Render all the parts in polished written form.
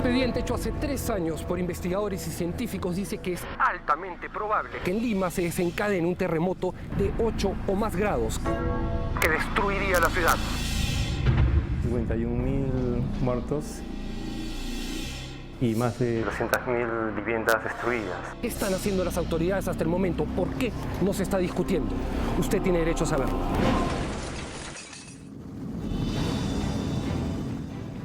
expediente hecho hace 3 años por investigadores y científicos dice que es altamente probable que en Lima se desencadene un terremoto de 8 o más grados que destruiría la ciudad. 51.000 muertos y más de 200.000 viviendas destruidas. ¿Qué están haciendo las autoridades hasta el momento? ¿Por qué no se está discutiendo? Usted tiene derecho a saberlo.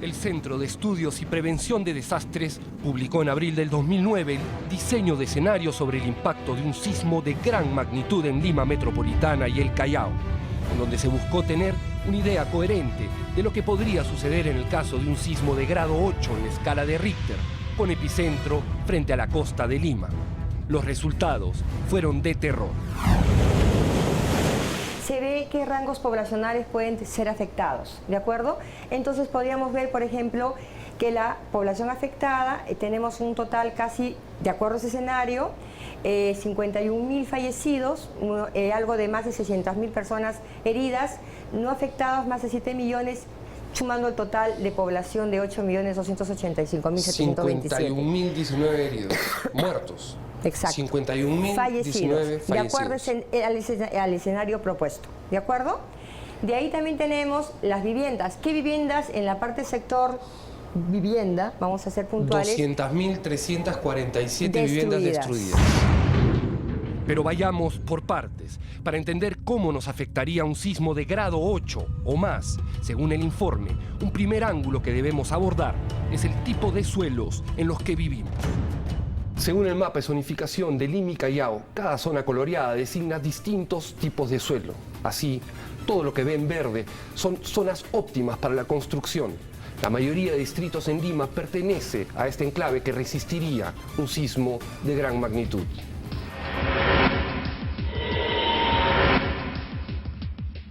El Centro de Estudios y Prevención de Desastres publicó en abril del 2009 el diseño de escenario sobre el impacto de un sismo de gran magnitud en Lima metropolitana y el Callao, en donde se buscó tener una idea coherente de lo que podría suceder en el caso de un sismo de grado 8 en la escala de Richter, con epicentro frente a la costa de Lima. Los resultados fueron de terror. Se ve qué rangos poblacionales pueden ser afectados, ¿de acuerdo? Entonces podríamos ver, por ejemplo, que la población afectada, tenemos un total casi, de acuerdo a ese escenario, 51.000 fallecidos, algo de más de 600.000 personas heridas, no afectados más de 7 millones, sumando el total de población de 8.285.727. 51.019 heridos, muertos. Exacto. 51.019 fallecidos. De acuerdo al escenario propuesto. ¿De acuerdo? De ahí también tenemos las viviendas. ¿Qué viviendas en la parte sector vivienda? Vamos a ser puntuales. 200.347 viviendas destruidas. Pero vayamos por partes, para entender cómo nos afectaría un sismo de grado 8 o más. Según el informe, un primer ángulo que debemos abordar es el tipo de suelos en los que vivimos. Según el mapa de zonificación de Lima y Callao, cada zona coloreada designa distintos tipos de suelo. Así, todo lo que ve en verde son zonas óptimas para la construcción. La mayoría de distritos en Lima pertenece a este enclave que resistiría un sismo de gran magnitud.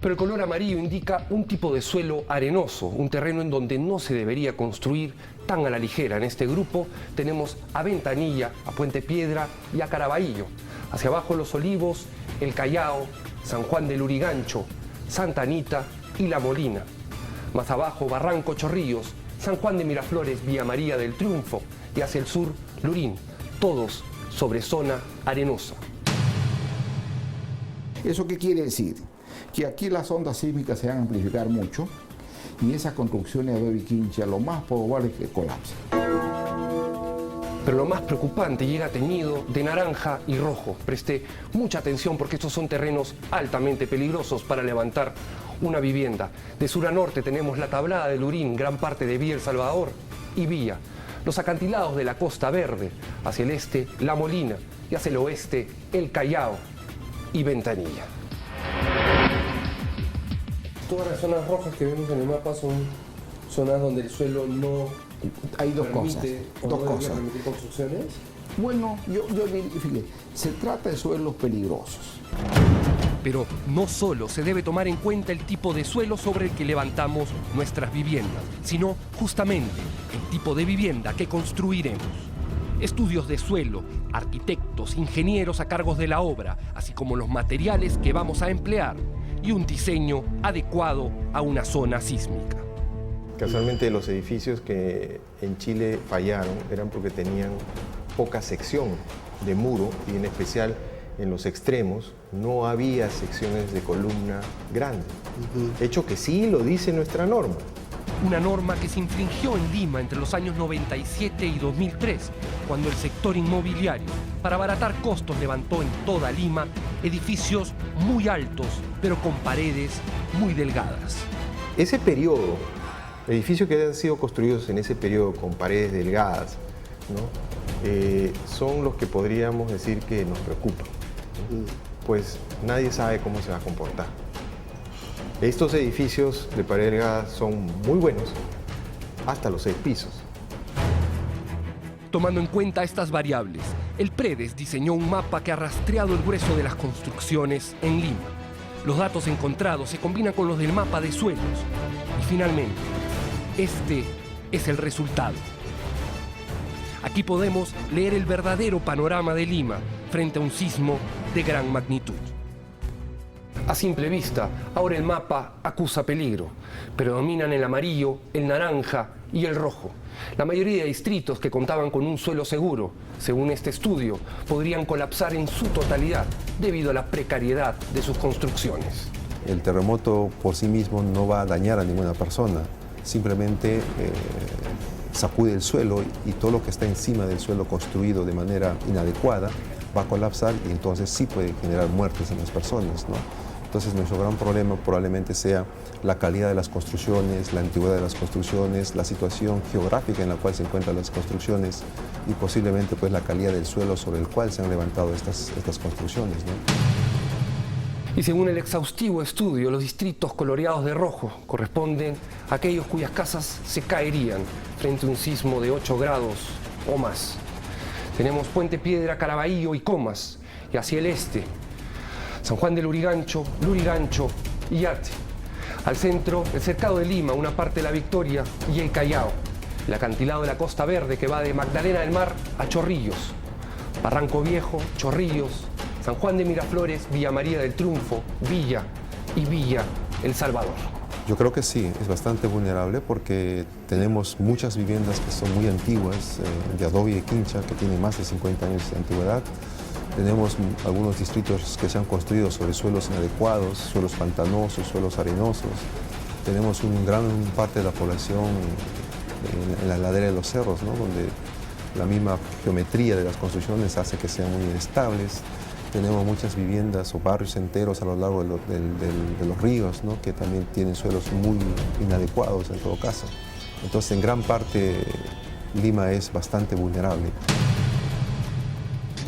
Pero el color amarillo indica un tipo de suelo arenoso, un terreno en donde no se debería construir tan a la ligera. En este grupo tenemos a Ventanilla, a Puente Piedra y a Caraballo. Hacia abajo Los Olivos, el Callao, San Juan del Lurigancho, Santa Anita y La Molina. Más abajo Barranco Chorrillos, San Juan de Miraflores, Villa María del Triunfo y hacia el sur Lurín, todos sobre zona arenosa. ¿Eso qué quiere decir? Que aquí las ondas sísmicas se van a amplificar mucho y esas construcciones de adobe y quincha lo más probable es que colapsen. Pero lo más preocupante llega teñido de naranja y rojo. Preste mucha atención porque estos son terrenos altamente peligrosos para levantar una vivienda. De sur a norte tenemos la Tablada de Lurín, gran parte de Villa El Salvador y Villa. Los acantilados de la Costa Verde, hacia el este La Molina y hacia el oeste el Callao y Ventanilla. Todas las zonas rojas que vemos en el mapa son zonas donde el suelo no hay dos cosas. permitir construcciones. Bueno, yo fíjate, se trata de suelos peligrosos. Pero no solo se debe tomar en cuenta el tipo de suelo sobre el que levantamos nuestras viviendas, sino justamente el tipo de vivienda que construiremos. Estudios de suelo, arquitectos, ingenieros a cargo de la obra, así como los materiales que vamos a emplear y un diseño adecuado a una zona sísmica. Casualmente los edificios que en Chile fallaron eran porque tenían poca sección de muro y en especial en los extremos no había secciones de columna grande. Hecho que sí lo dice nuestra norma. Una norma que se infringió en Lima entre los años 97 y 2003, cuando el sector inmobiliario, para abaratar costos, levantó en toda Lima edificios muy altos, pero con paredes muy delgadas. Ese periodo, edificios que han sido construidos en ese periodo con paredes delgadas, ¿no? Son los que podríamos decir que nos preocupan, ¿no? Pues nadie sabe cómo se va a comportar. Estos edificios de pared delgada son muy buenos, hasta los 6 pisos. Tomando en cuenta estas variables, el PREDES diseñó un mapa que ha rastreado el grueso de las construcciones en Lima. Los datos encontrados se combinan con los del mapa de suelos. Y finalmente, este es el resultado. Aquí podemos leer el verdadero panorama de Lima frente a un sismo de gran magnitud. A simple vista, ahora el mapa acusa peligro. Predominan el amarillo, el naranja y El Rojo. La mayoría de distritos que contaban con un suelo seguro, según este estudio, podrían colapsar en su totalidad debido a la precariedad de sus construcciones. El terremoto por sí mismo no va a dañar a ninguna persona, simplemente sacude el suelo y todo lo que está encima del suelo construido de manera inadecuada va a colapsar y entonces sí puede generar muertes en las personas, ¿no? Entonces nuestro gran problema probablemente sea la calidad de las construcciones, la antigüedad de las construcciones, la situación geográfica en la cual se encuentran las construcciones y posiblemente pues la calidad del suelo sobre el cual se han levantado estas construcciones, ¿no? Y según el exhaustivo estudio, los distritos coloreados de rojo corresponden a aquellos cuyas casas se caerían frente a un sismo de 8 grados o más. Tenemos Puente Piedra, Caraballo y Comas, y hacia el este, San Juan de Lurigancho y Ate. Al centro, el Cercado de Lima, una parte de La Victoria y el Callao. El acantilado de la Costa Verde que va de Magdalena del Mar a Chorrillos. Barranco Viejo, Chorrillos, San Juan de Miraflores, Villa María del Triunfo, Villa y Villa El Salvador. Yo creo que sí, es bastante vulnerable porque tenemos muchas viviendas que son muy antiguas, de adobe y de quincha, que tienen más de 50 años de antigüedad. Tenemos algunos distritos que se han construido sobre suelos inadecuados, suelos pantanosos, suelos arenosos. Tenemos una gran parte de la población en la ladera de los cerros, ¿no? Donde la misma geometría de las construcciones hace que sean muy inestables. Tenemos muchas viviendas o barrios enteros a lo largo de los ríos, ¿no? Que también tienen suelos muy inadecuados en todo caso. Entonces, en gran parte, Lima es bastante vulnerable.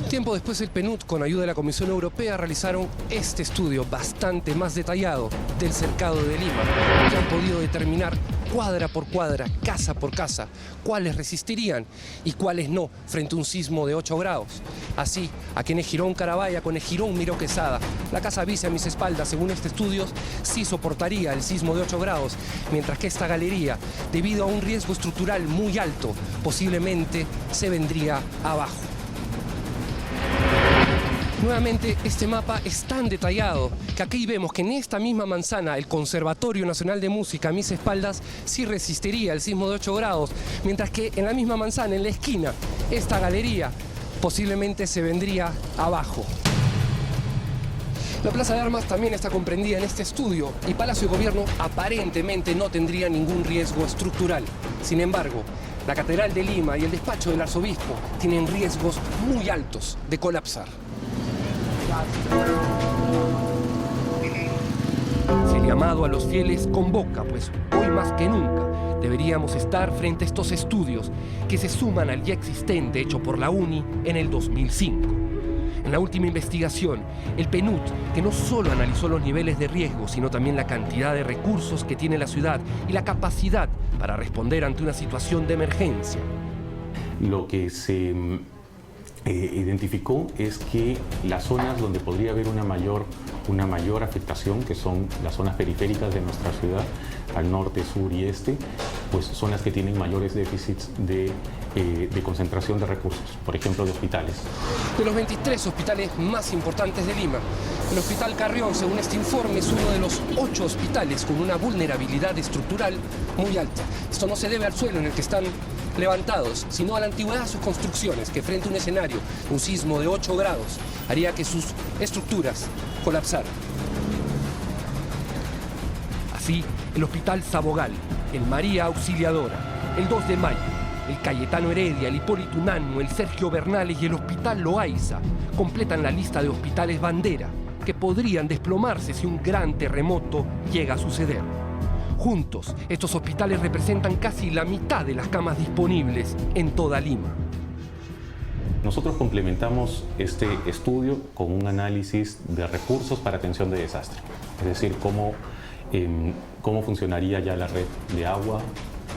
Tiempo después, el PNUD, con ayuda de la Comisión Europea, realizaron este estudio bastante más detallado del Cercado de Lima, que han podido determinar cuadra por cuadra, casa por casa, cuáles resistirían y cuáles no frente a un sismo de 8 grados. Así, aquí en Ejirón Carabaya, con Ejirón Miró Quesada, la casa Vice a mis espaldas, según este estudio, sí soportaría el sismo de 8 grados, mientras que esta galería, debido a un riesgo estructural muy alto, posiblemente se vendría abajo. Nuevamente, este mapa es tan detallado que aquí vemos que en esta misma manzana el Conservatorio Nacional de Música a mis espaldas sí resistiría el sismo de 8 grados, mientras que en la misma manzana, en la esquina, esta galería posiblemente se vendría abajo. La Plaza de Armas también está comprendida en este estudio y Palacio de Gobierno aparentemente no tendría ningún riesgo estructural. Sin embargo, la Catedral de Lima y el despacho del arzobispo tienen riesgos muy altos de colapsar. Si el llamado a los fieles convoca, pues hoy más que nunca deberíamos estar frente a estos estudios que se suman al ya existente hecho por la UNI en el 2005. En la última investigación, el PNUD, que no solo analizó los niveles de riesgo, sino también la cantidad de recursos que tiene la ciudad y la capacidad para responder ante una situación de emergencia. Lo que se identificó es que las zonas donde podría haber una mayor afectación, que son las zonas periféricas de nuestra ciudad, al norte, sur y este, pues son las que tienen mayores déficits de concentración de recursos, por ejemplo, de hospitales. De los 23 hospitales más importantes de Lima, el Hospital Carrión, según este informe, es uno de los 8 hospitales con una vulnerabilidad estructural muy alta. Esto no se debe al suelo en el que están levantados, sino a la antigüedad de sus construcciones, que frente a un escenario, un sismo de 8 grados, haría que sus estructuras colapsaran. Así, el Hospital Sabogal, el María Auxiliadora, el 2 de Mayo, el Cayetano Heredia, el Hipólito Unanue, el Sergio Bernales y el Hospital Loaiza completan la lista de hospitales bandera que podrían desplomarse si un gran terremoto llega a suceder. Juntos, estos hospitales representan casi la mitad de las camas disponibles en toda Lima. Nosotros complementamos este estudio con un análisis de recursos para atención de desastre, es decir, cómo funcionaría ya la red de agua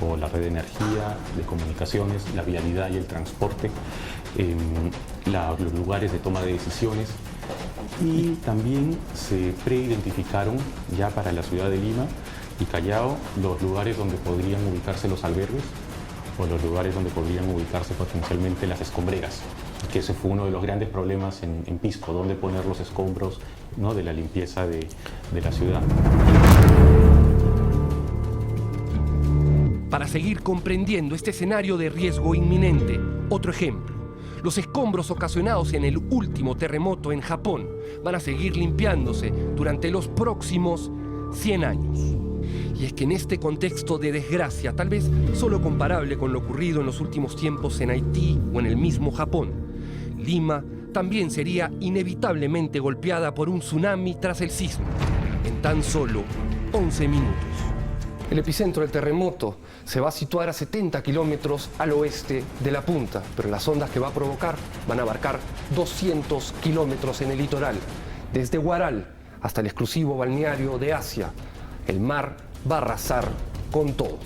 o la red de energía, de comunicaciones, la vialidad y el transporte, los lugares de toma de decisiones. Y también se preidentificaron ya para la ciudad de Lima y Callao los lugares donde podrían ubicarse los albergues o los lugares donde podrían ubicarse potencialmente las escombreras, que ese fue uno de los grandes problemas en Pisco, dónde poner los escombros, ¿no?, de la limpieza de la ciudad. para seguir comprendiendo este escenario de riesgo inminente. Otro ejemplo. Los escombros ocasionados en el último terremoto en Japón van a seguir limpiándose durante los próximos 100 años. Y es que en este contexto de desgracia, tal vez solo comparable con lo ocurrido en los últimos tiempos en Haití o en el mismo Japón, Lima también sería inevitablemente golpeada por un tsunami tras el sismo, en tan solo 11 minutos. El epicentro del terremoto se va a situar a 70 kilómetros al oeste de la punta, pero las ondas que va a provocar van a abarcar 200 kilómetros en el litoral. Desde Huaral hasta el exclusivo balneario de Asia, el mar va a arrasar con todo.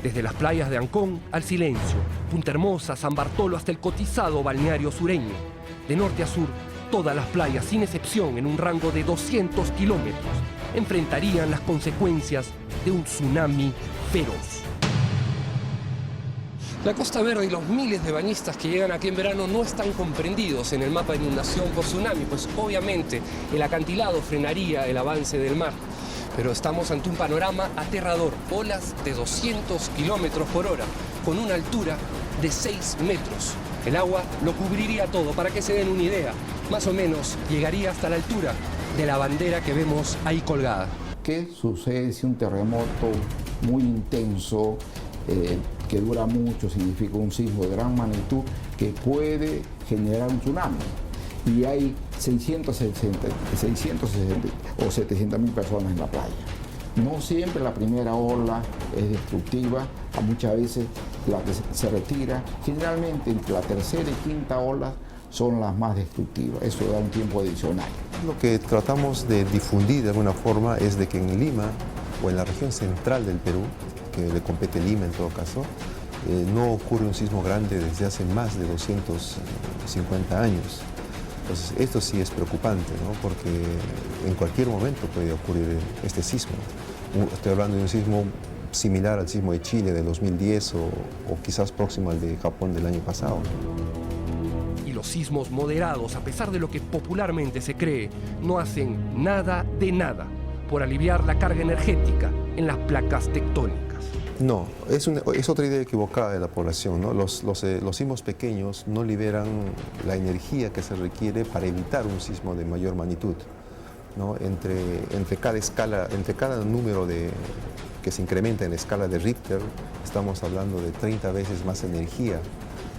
Desde las playas de Ancón al Silencio, Punta Hermosa, San Bartolo hasta el cotizado balneario sureño. De norte a sur, todas las playas, sin excepción, en un rango de 200 kilómetros, enfrentarían las consecuencias de un tsunami feroz. La Costa Verde y los miles de bañistas que llegan aquí en verano no están comprendidos en el mapa de inundación por tsunami, pues obviamente el acantilado frenaría el avance del mar. Pero estamos ante un panorama aterrador, olas de 200 kilómetros por hora, con una altura de 6 metros. El agua lo cubriría todo, para que se den una idea, más o menos llegaría hasta la altura de la bandera que vemos ahí colgada. ¿Qué sucede si un terremoto muy intenso, que dura mucho, significa un sismo de gran magnitud que puede generar un tsunami? Y hay 660 o 700.000 personas en la playa. No siempre la primera ola es destructiva, muchas veces la que se retira, generalmente entre la tercera y quinta ola son las más destructivas. Eso da un tiempo adicional. Lo que tratamos de difundir de alguna forma es de que en Lima o en la región central del Perú, que le compete Lima en todo caso, no ocurre un sismo grande desde hace más de 250 años. Entonces, esto sí es preocupante, ¿no? Porque en cualquier momento puede ocurrir este sismo. Estoy hablando de un sismo similar al sismo de Chile de 2010 o quizás próximo al de Japón del año pasado. Y los sismos moderados, a pesar de lo que popularmente se cree, no hacen nada de nada por aliviar la carga energética en las placas tectónicas. No, es otra idea equivocada de la población, ¿no? Los sismos pequeños no liberan la energía que se requiere para evitar un sismo de mayor magnitud, ¿no? Entre cada escala, entre cada número que se incrementa en la escala de Richter, estamos hablando de 30 veces más energía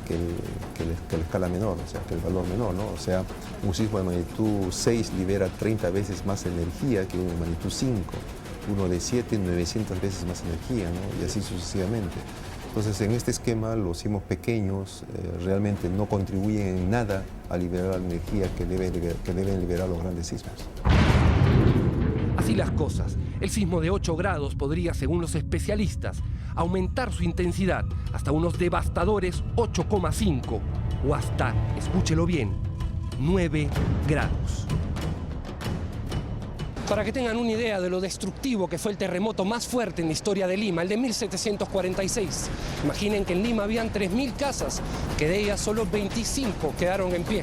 que la escala menor, o sea, que el valor menor, ¿no? O sea, un sismo de magnitud 6 libera 30 veces más energía que uno de magnitud 5. Uno de 7, 900 veces más energía, ¿no? Y así sucesivamente. Entonces, en este esquema, los sismos pequeños realmente no contribuyen en nada a liberar la energía que deben liberar los grandes sismos. Así las cosas, el sismo de 8 grados podría, según los especialistas, aumentar su intensidad hasta unos devastadores 8,5 o hasta, escúchelo bien, 9 grados. Para que tengan una idea de lo destructivo que fue el terremoto más fuerte en la historia de Lima, el de 1746. Imaginen que en Lima habían 3.000 casas, que de ellas solo 25 quedaron en pie.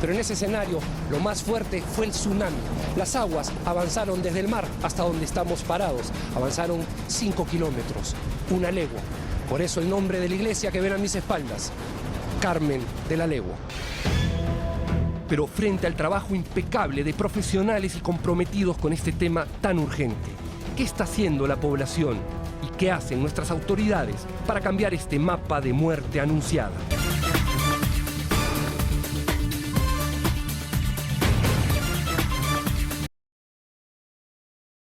Pero en ese escenario, lo más fuerte fue el tsunami. Las aguas avanzaron desde el mar hasta donde estamos parados. Avanzaron 5 kilómetros, una legua. Por eso el nombre de la iglesia que ven a mis espaldas, Carmen de la Legua. Pero frente al trabajo impecable de profesionales y comprometidos con este tema tan urgente, ¿qué está haciendo la población y qué hacen nuestras autoridades para cambiar este mapa de muerte anunciada?